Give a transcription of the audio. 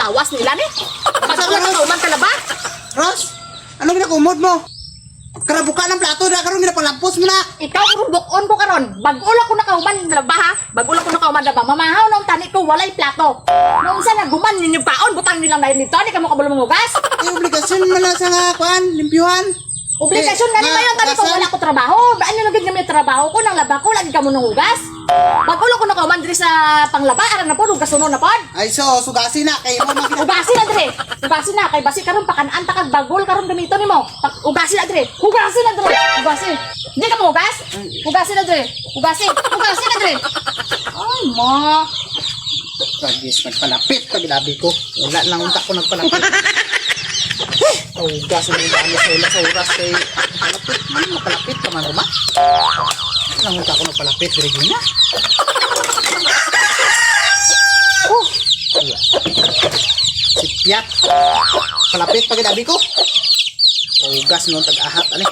lawas nila ni. Magulang ka kauman ka na ba? Ros, ano ginakumod mo? Karabuka ng plato na karon ginapalampos mo na. Ikaw kung bukon ko karon, bagula ko na kauman na ba ha? Bagula ko na kauman na ba? Mamahaw nung tani ko walay plato. Nung isa naguman ninyo paon, butang nilang na nito, di ka mo kabalo mangugas. Obligasyon mo na sa nga kuan, limpyuhan. Obligasyon na naman yung tani ko wala ko trabaho. Ano na gid nga may trabaho ko nang laba ko lagi ka mo nangugas. Bagulo ko na kauman diri sa panglaba aran na pod ug kasuno na pod. Ay so, sugasi na kay mo man Ugasi na dire. Ugasi na kay basi karon pakanaan ta kag bagol karon gamito nimo. Ugasi na dire. Ugasi na dire. Ugasi. Di ka mo ugas? Ugasi na dire. Ugasi. Ugasi na dire. Ay mo. Sagis nagpalapit pag ilabi ko. Wala lang unta ko nagpalapit. Oh, gas mo ba ano sa oras kay palapit man mapalapit ka man ba? Lang unta ko nagpalapit Regina. Oh, iya. Sipyat. Palapit pag ilabi ko. Oh, gas no tag-ahat ani.